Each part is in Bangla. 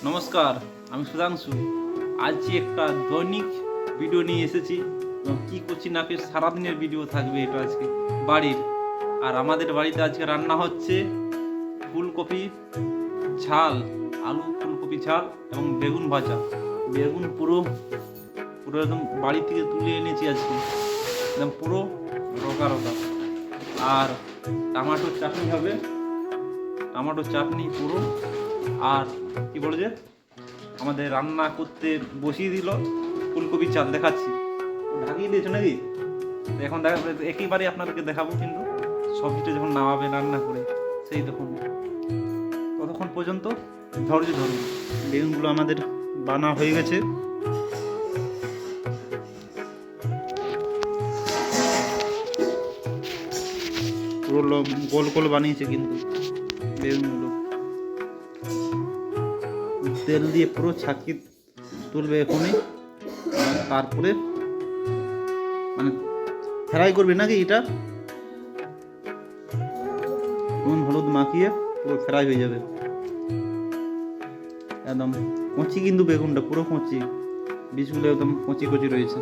নমস্কার, আমি সুধাংশু। আজ একটা দৈনিক ভিডিও নিয়ে এসেছি এবং কী করছি না কি সারাদিনের ভিডিও থাকবে এটা আজকে বাড়ির। আর আমাদের বাড়িতে আজকে রান্না হচ্ছে ফুলকপি ঝাল, আলু ফুলকপি ঝাল এবং বেগুন ভাজা। বেগুন পুরো পুরো একদম বাড়ি থেকে তুলে এনেছি আজকে, একদম পুরো রোগা রোগা। আর টমাটোর চাটনি হবে, টমাটোর চাটনি পুরো। আর কি বলে যে আমাদের রান্না করতে বসিয়ে দিল ফুলকপির চাল, দেখাচ্ছি। ঢাকিয়ে দিয়েছো নাকি? এখন দেখা একেবারে আপনাদেরকে দেখাবো, কিন্তু সবজিটা যখন নামাবে রান্না করে সেই তখন, ততক্ষণ পর্যন্ত ধৈর্য ধরুন। বেগুনগুলো আমাদের বানা হয়ে গেছে। পুরো গোল গোল বানিয়েছে কিন্তু বেগুনগুলো তেল দিয়ে পুরো ছাঁকিয়ে তুলবে এখনই। তারপরে মানে ফ্রাই করবে নাকি, এটা নুন হলুদ মাখিয়ে পুরো ফ্রাই হয়ে যাবে একদম। কচি কিন্তু বেগুনটা পুরো কচি, বীজগুলো একদম কচি কচি রয়েছে।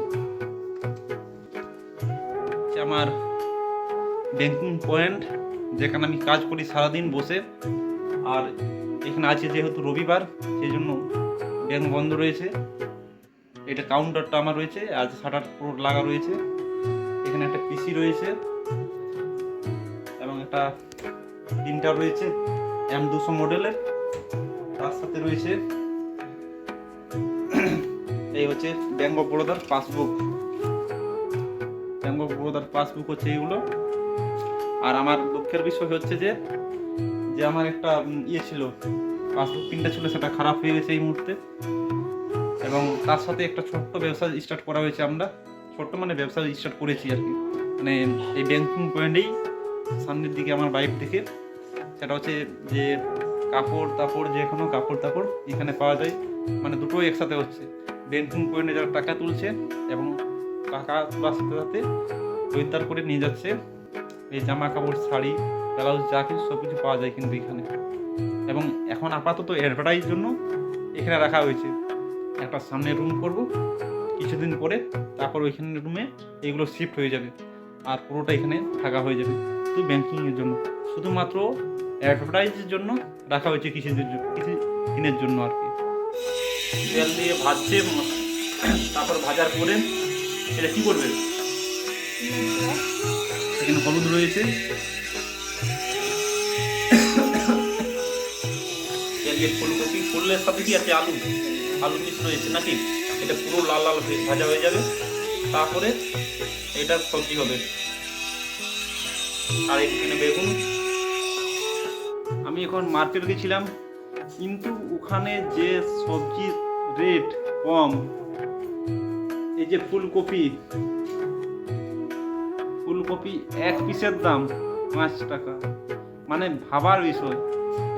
আমার ব্যাংকিং পয়েন্ট, যেখানে আমি কাজ করি সারাদিন বসে। আর এখানে আছে যেহেতু রবিবার, সেই জন্য ব্যাংক বন্ধ রয়েছে। এটা কাউন্টারটা আমার রয়েছে, আজ শাটার পুরো লাগা রয়েছে। এখানে একটা পিসি রয়েছে এবং একটা প্রিন্টার রয়েছে M200 মডেলের। তার সাথে রয়েছে এই হচ্ছে ব্যাংক অফ বরোদার পাসবুক। ব্যাংক অফ বরোদার পাসবুক হচ্ছে এইগুলো। আর আমার দুঃখের বিষয় হচ্ছে যে আমার একটা ছিল, পাসবুক প্রিন্টার ছিল, সেটা খারাপ হয়ে গেছে এই মুহূর্তে। এবং তার সাথে একটা ছোট্ট ব্যবসা স্টার্ট করা হয়েছে। আমরা ছোট্ট মানে ব্যবসা স্টার্ট করেছি আর কি, মানে এই ব্যাংকিং পয়েন্টেই সামনের দিকে আমার বাইক থেকে। সেটা হচ্ছে যে কাপড় যে কোনো কাপড় এখানে পাওয়া যায়, মানে দুটোই একসাথে হচ্ছে। ব্যাংকিং পয়েন্টে যারা টাকা তুলছে এবং টাকা তোলার সাথে সাথে খরিদ্দার করে নিয়ে যাচ্ছে এই জামা কাপড়, শাড়ি, ব্লাউজ, যা কিছু সব কিছু পাওয়া যায় কিন্তু এখানে। এবং এখন আপাতত অ্যাডভার্টাইজ জন্য এখানে রাখা হয়েছে। একটা সামনে রুম করব কিছুদিন পরে, তারপর ওইখানে রুমে এগুলো শিফট হয়ে যাবে আর পুরোটা এখানে থাকা হয়ে যাবে। তো ব্যাংকিংয়ের জন্য শুধুমাত্র অ্যাডভার্টাইজের জন্য রাখা হয়েছে কিছুদিনের জন্য আর কি। তেল দিয়ে ভাজছে, তারপর ভাজার পরে এটা কি করবে, এখানে হলুদ রয়েছে, ফুলকপি, ফুলের সাথে কি আছে আলু পিস রয়েছে নাকি। এটা পুরো লাল লাল ভাজা হয়ে যাবে, তারপরে এটা সবজি হবে। আর এখানে বেগুন। আমি এখন মার্কেট গেছিলাম, কিন্তু ওখানে যে সবজির রেট কম। এই যে ফুলকপি এক পিসের দাম 5 টাকা, মানে ভাবার বিষয়।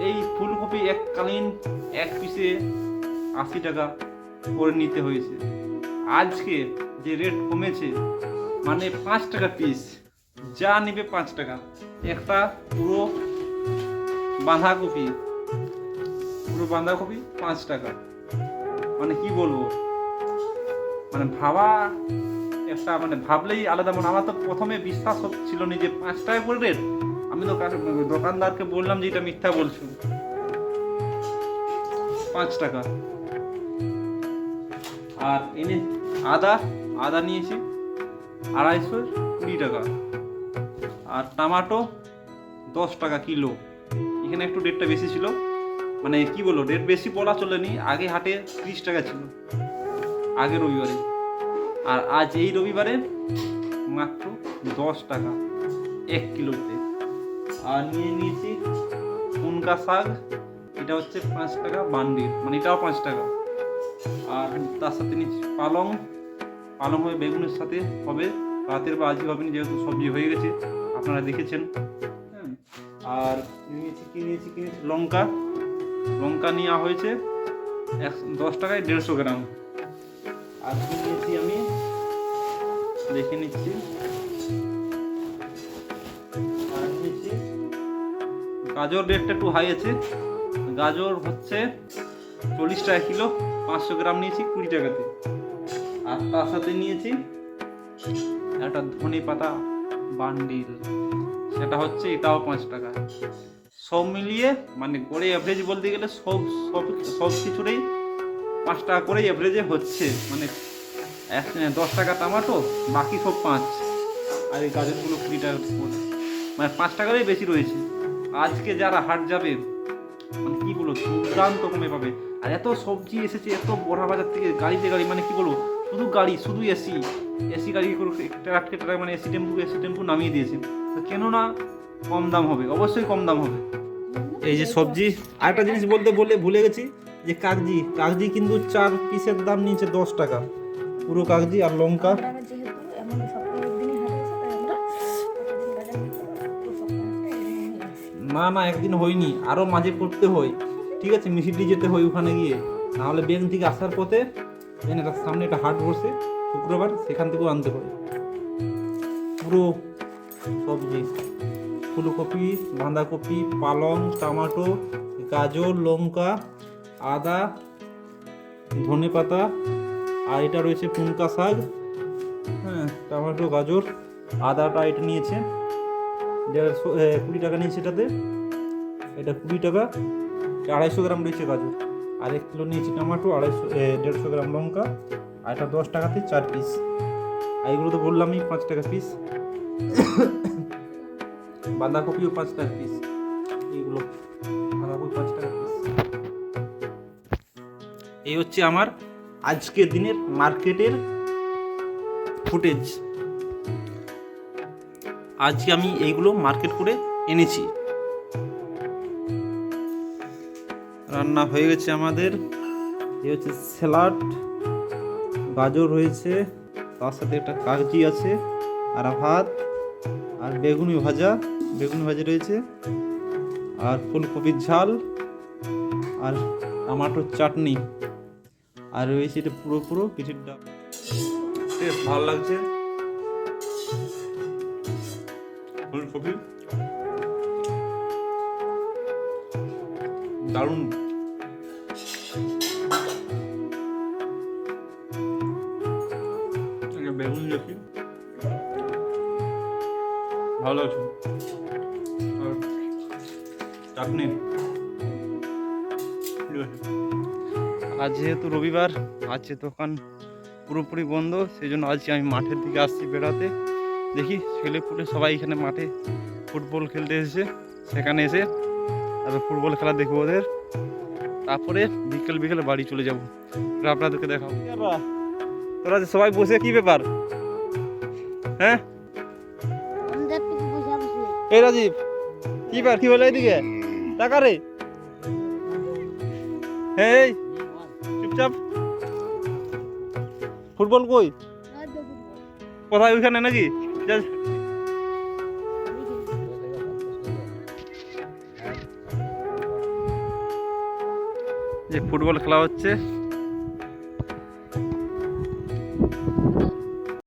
এই ফুলকপি এককালীন এক পিসে 80 টাকা করে নিতে হয়েছে। আজকে যে রেট কমেছে, মানে 5 টাকা পিস, যা নেবে 5 টাকা। একটা পুরো বাঁধাকপি 5 টাকা, মানে কি বলবো, মানে ভাবা একটা, মানে ভাবলেই আলাদা। মানে আমার তো প্রথমে বিশ্বাস ছিল না যে 5 টাকা করে রেট। আমি তো দোকানদারকে বললাম যে এটা মিথ্যা বলছো, 5 টাকা। আর এনে আদা নিয়েছি 220 টাকা। আর টমাটো 10 টাকা কিলো। এখানে একটু রেটটা বেশি ছিল, মানে কি বলবো, রেট বেশি বলা চলেনি। আগে হাটে 30 টাকা ছিল আগের রবিবারে, আর আজ এই রবিবারে মাত্র 10 টাকা 1 কিলোতে। আর নিয়েছি মুনগা শাক, এটা হচ্ছে 5 টাকা বান্ডিল, মানে এটাও 5 টাকা। আর তার সাথে নিয়েছি পালং হয়ে বেগুনের সাথে হবে, রাতের বা আজকে হবে না, যেহেতু সবজি হয়ে গেছে, আপনারা দেখেছেন। আর নিয়েছি লঙ্কা নেওয়া হয়েছে 10 টাকায় 150 গ্রাম। আর নিয়েছি আমি দেখে নিচ্ছি, আর নিয়েছি গাজর, রেটটা একটু হাই আছে। গাজর হচ্ছে 40 টাকা কিলো, 500 গ্রাম নিয়েছি 20 টাকাতে। আর তার সাথে নিয়েছি একটা ধনে পাতা বান্ডিল, সেটা হচ্ছে এটাও 5 টাকা। সব মিলিয়ে মানে গড়ে অ্যাভারেজ বলতে গেলে সব সব সব কিছুতেই 5 টাকা করেই অ্যাভারেজে হচ্ছে। মানে 10 টাকা টমাটো, বাকি সব 5, আর এই গাজরগুলো 20 টাকা করে, মানে 5 টাকারই বেশি রয়েছে। আজকে যারা হাট যাবে মানে কি বলবো, দুর্দান্ত কমে পাবে। আর এত সবজি এসেছে, এত বড়া বাজার থেকে গাড়িতে গাড়ি, মানে কি বলবো, শুধু গাড়ি, শুধু এসি এসি গাড়ি করে ট্রাককে ট্রাক, মানে এসি টেম্পু নামিয়ে দিয়েছে। তো কেন না কম দাম হবে, অবশ্যই কম দাম হবে। এই যে সবজি, আরেকটা জিনিস বলতে ভুলে গেছি, যে কাগজি কিন্তু 4 পিসের দাম নিয়েছে 10 টাকা, পুরো কাগজি। আর লঙ্কা, না একদিন হয়নি, আরো মাঝে করতে হয়, ঠিক আছে, মিষ্টি যেতে হয় ওখানে গিয়ে, নাহলে ব্যাংক থেকে আসার পথে এটা সামনে একটা হাট বসে শুক্রবার, সেখান থেকেও আনতে হয় পুরো সবজি। ফুলকপি, বাঁধাকপি, পালং, টমেটো, গাজর, লঙ্কা, আদা, ধনে পাতা, আর এটা রয়েছে পুনকা শাক, হ্যাঁ, টমেটো, গাজর, আদাটা এটা নিয়েছে 20 টাকা নিয়েছে এটাতে, এটা 20 টাকা। 250 গ্রাম রয়েছে গাজর, আর 1 কিলো নিয়েছি টমেটো, 150 গ্রাম লঙ্কা, আর এটা 10 টাকাতে 4 পিস। আর এগুলো তো বললামই 5 টাকা পিস। বাঁধাকপিও 5 টাকা পিস, এইগুলো বাঁধাকপি 5 টাকা পিস। এই হচ্ছে আমার আজকের দিনের মার্কেটের ফুটেজ। আজকে আমি এইগুলো মার্কেট করে এনেছি। রান্না হয়ে গেছে আমাদের। এই হচ্ছে স্যালাড, গাজর রয়েছে, তার সাথে একটা কাগজি আছে, আর ভাত, আর বেগুনি ভাজা রয়েছে, আর ফুলকপির ঝাল, আর টমাটোর চাটনি, আর রয়েছে এটা পুরো পিঠের ডাল। বেশ ভালো লাগছে। ফুলকপি দারুণ। বেগুন দেখি ভালো আছে, আর চাটনি। আজ যেহেতু রবিবার, আজকে দোকান পুরোপুরি বন্ধ, সেই জন্য আজকে আমি মাঠের দিকে আসছি বেড়াতে। দেখি ছেলেপুলে সবাই এখানে মাঠে ফুটবল খেলতে এসেছে, সেখানে এসে তারপর ফুটবল খেলা দেখবো ওদের, তারপরে বিকেল বাড়ি চলে যাবো, আপনাদেরকে দেখাবো। তোরা সবাই বসে কি ব্যাপার, হ্যাঁ? এই রাজীব, কি হলো এইদিকে টাকা রে? এই চুপচাপ, ফুটবল কই, কোথায়, ওইখানে নাকি? যে ফুটবল খেলা হচ্ছে,